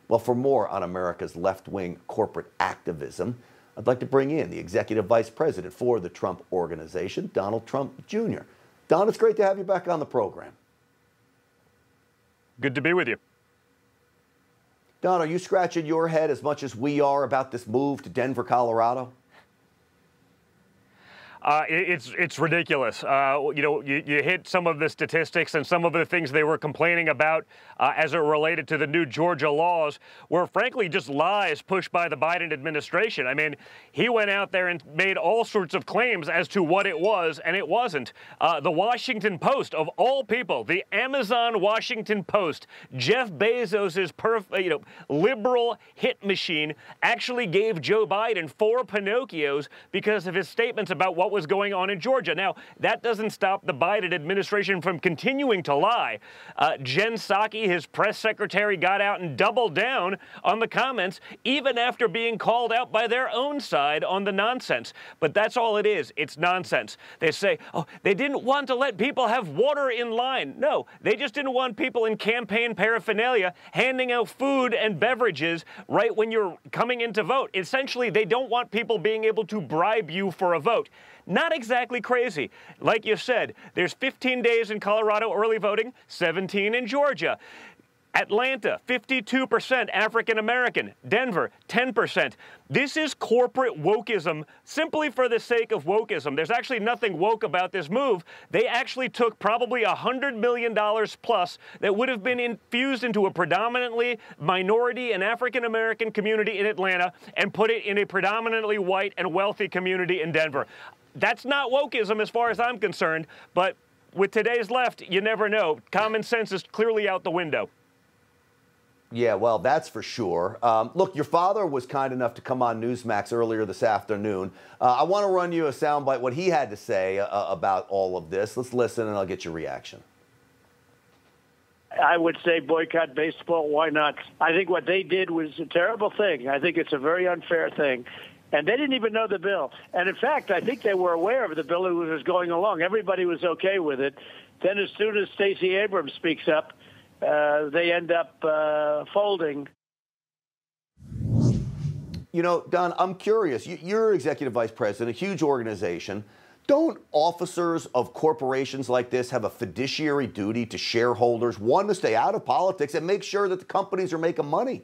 Well, for more on America's left-wing corporate activism, I'd like to bring in the Executive Vice President for the Trump Organization, Donald Trump Jr. Don, it's great to have you back on the program. Good to be with you. Don, are you scratching your head as much as we are about this move to Denver, Colorado? It's ridiculous. You hit some of the statistics and some of the things they were complaining about as it related to the new Georgia laws were frankly just lies pushed by the Biden administration. I mean, he went out there and made all sorts of claims as to what it was, and it wasn't. The Washington Post, of all people, the Amazon Washington Post, Jeff Bezos's liberal hit machine, actually gave Joe Biden 4 Pinocchios because of his statements about what was going on in Georgia. Now, that doesn't stop the Biden administration from continuing to lie. Jen Psaki, his press secretary, got out and doubled down on the comments, even after being called out by their own side on the nonsense. But that's all it is. It's nonsense. They say, oh, they didn't want to let people have water in line. No, they just didn't want people in campaign paraphernalia handing out food and beverages right when you're coming in to vote. Essentially, they don't want people being able to bribe you for a vote. Not exactly crazy. Like you said, there's 15 days in Colorado early voting, 17 in Georgia. Atlanta, 52% African American. Denver, 10%. This is corporate wokeism simply for the sake of wokeism. There's actually nothing woke about this move. They actually took probably $100 million plus that would have been infused into a predominantly minority and African American community in Atlanta and put it in a predominantly white and wealthy community in Denver. That's not wokeism as far as I'm concerned, but with today's left, you never know. Common sense is clearly out the window. Yeah, well, that's for sure. Look, your father was kind enough to come on Newsmax earlier this afternoon. I want to run you a soundbite, what he had to say about all of this. Let's listen, and I'll get your reaction. I would say boycott baseball. Why not? I think what they did was a terrible thing. I think it's a very unfair thing. And they didn't even know the bill. And, in fact, I think they were aware of the bill as it was going along. Everybody was okay with it. Then as soon as Stacey Abrams speaks up, they end up folding. You know, Don, I'm curious. You're executive vice president, a huge organization. Don't officers of corporations like this have a fiduciary duty to shareholders, one, to stay out of politics and make sure that the companies are making money?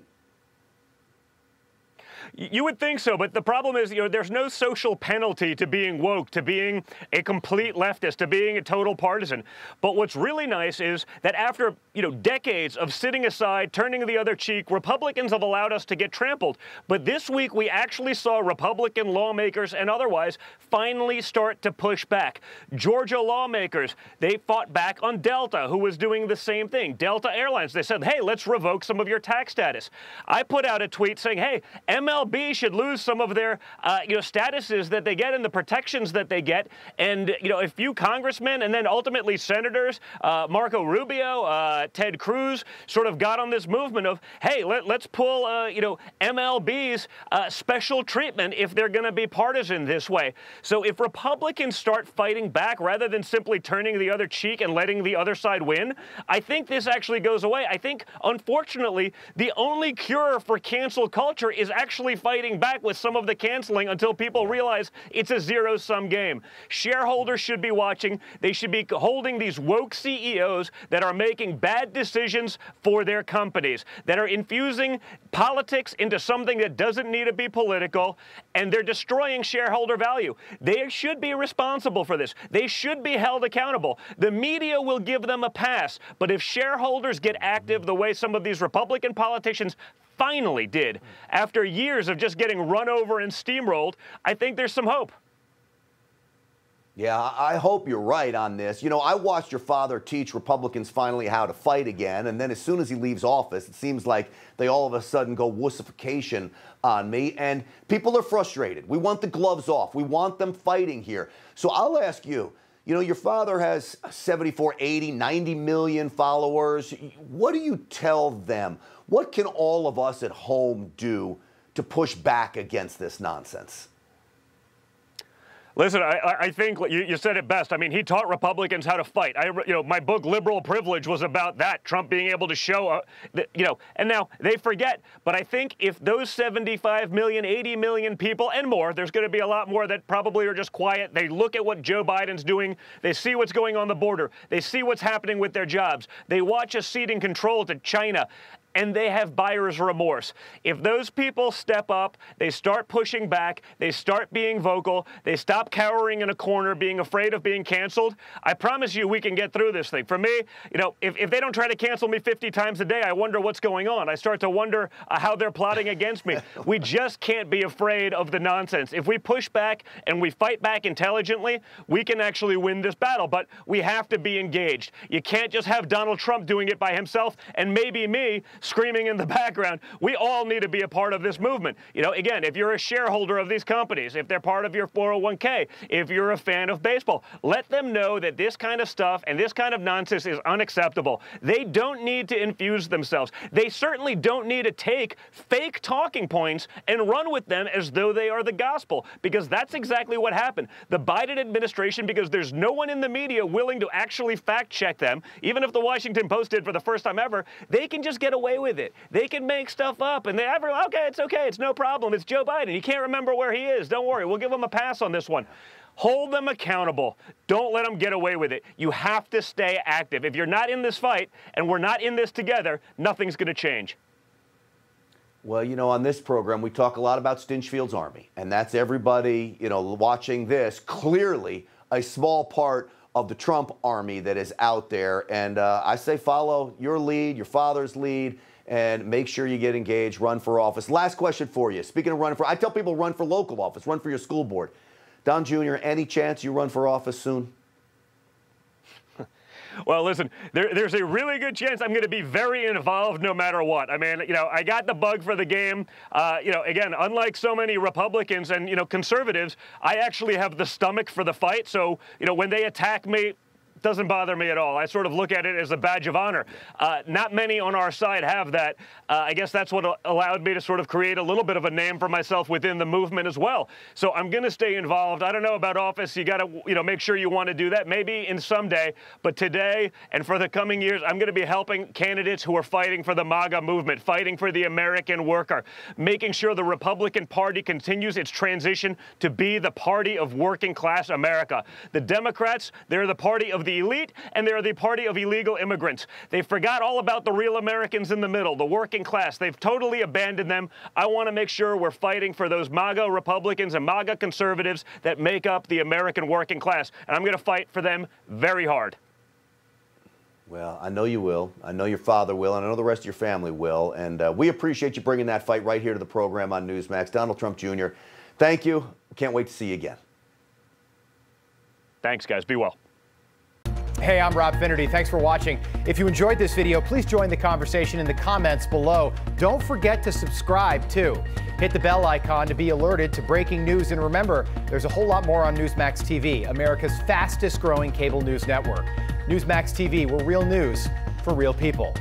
You would think so, but the problem is, there's no social penalty to being woke, to being a complete leftist, to being a total partisan. But what's really nice is that after, decades of sitting aside, turning the other cheek, Republicans have allowed us to get trampled. But this week, we actually saw Republican lawmakers and otherwise finally start to push back. Georgia lawmakers, they fought back on Delta, who was doing the same thing. Delta Airlines, they said, hey, let's revoke some of your tax status. I put out a tweet saying, hey, MLB should lose some of their, statuses that they get and the protections that they get. And, a few congressmen and then ultimately senators, Marco Rubio, Ted Cruz, sort of got on this movement of, hey, let's pull, MLB's special treatment if they're going to be partisan this way. So if Republicans start fighting back rather than simply turning the other cheek and letting the other side win, I think this actually goes away. I think, unfortunately, the only cure for cancel culture is actually fighting back with some of the canceling until people realize it's a zero-sum game. Shareholders should be watching. They should be holding these woke CEOs that are making bad decisions for their companies, that are infusing politics into something that doesn't need to be political, and they're destroying shareholder value. They should be responsible for this. They should be held accountable. The media will give them a pass, but if shareholders get active the way some of these Republican politicians finally did, after years of just getting run over and steamrolled, I think there's some hope. Yeah, I hope you're right on this. I watched your father teach Republicans finally how to fight again, and then as soon as he leaves office, it seems like they all of a sudden go wussification on me, and people are frustrated. We want the gloves off. We want them fighting here. So I'll ask you, your father has 74, 80, 90 million followers. What do you tell them? What can all of us at home do to push back against this nonsense? Listen, I think you said it best. I mean, he taught Republicans how to fight. My book, Liberal Privilege, was about that. Trump being able to show, and now they forget. But I think if those 75 million, 80 million people and more, there's going to be a lot more that probably are just quiet. They look at what Joe Biden's doing. They see what's going on the border. They see what's happening with their jobs. They watch us ceding control to China. And they have buyer's remorse. If those people step up, they start pushing back, they start being vocal, they stop cowering in a corner, being afraid of being canceled, I promise you we can get through this thing. For me, if they don't try to cancel me 50 times a day, I wonder what's going on. I start to wonder how they're plotting against me. We just can't be afraid of the nonsense. If we push back and we fight back intelligently, we can actually win this battle. But we have to be engaged. You can't just have Donald Trump doing it by himself and maybe me screaming in the background. We all need to be a part of this movement. Again, if you're a shareholder of these companies, if they're part of your 401k, if you're a fan of baseball, let them know that this kind of stuff and this kind of nonsense is unacceptable. They don't need to infuse themselves. They certainly don't need to take fake talking points and run with them as though they are the gospel, because that's exactly what happened. The Biden administration, because there's no one in the media willing to actually fact check them, even if the Washington Post did for the first time ever, they can just get away with it. They can make stuff up, and okay, it's no problem. It's Joe Biden. He can't remember where he is. Don't worry. We'll give him a pass on this one. Hold them accountable. Don't let them get away with it. You have to stay active. If you're not in this fight, and we're not in this together, nothing's going to change. Well, on this program, we talk a lot about Stinchfield's Army, and that's everybody, watching this, clearly a small part of the Trump army that is out there. And I say follow your lead, your father's lead, and make sure you get engaged, run for office. Last question for you. Speaking of running I tell people run for local office, run for your school board. Don Jr., any chance you run for office soon? Well, listen, there's a really good chance I'm going to be very involved no matter what. I mean, I got the bug for the game. Again, unlike so many Republicans and, conservatives, I actually have the stomach for the fight. So, when they attack me, doesn't bother me at all. I sort of look at it as a badge of honor. Not many on our side have that. I guess that's what allowed me to sort of create a little bit of a name for myself within the movement as well. So I'm going to stay involved. I don't know about office. You got to, make sure you want to do that. Maybe in someday. But today and for the coming years, I'm going to be helping candidates who are fighting for the MAGA movement, fighting for the American worker, making sure the Republican Party continues its transition to be the party of working class America. The Democrats, they're the party of the elite, and they're the party of illegal immigrants. They forgot all about the real Americans in the middle, the working class. They've totally abandoned them. I want to make sure we're fighting for those MAGA Republicans and MAGA conservatives that make up the American working class, and I'm going to fight for them very hard. Well, I know you will. I know your father will, and I know the rest of your family will, and we appreciate you bringing that fight right here to the program on Newsmax. Donald Trump Jr., thank you. Can't wait to see you again. Thanks, guys. Be well. Hey, I'm Rob Finnerty. Thanks for watching. If you enjoyed this video, please join the conversation in the comments below. Don't forget to subscribe, too. Hit the bell icon to be alerted to breaking news. And remember, there's a whole lot more on Newsmax TV, America's fastest growing cable news network. Newsmax TV, we're real news for real people.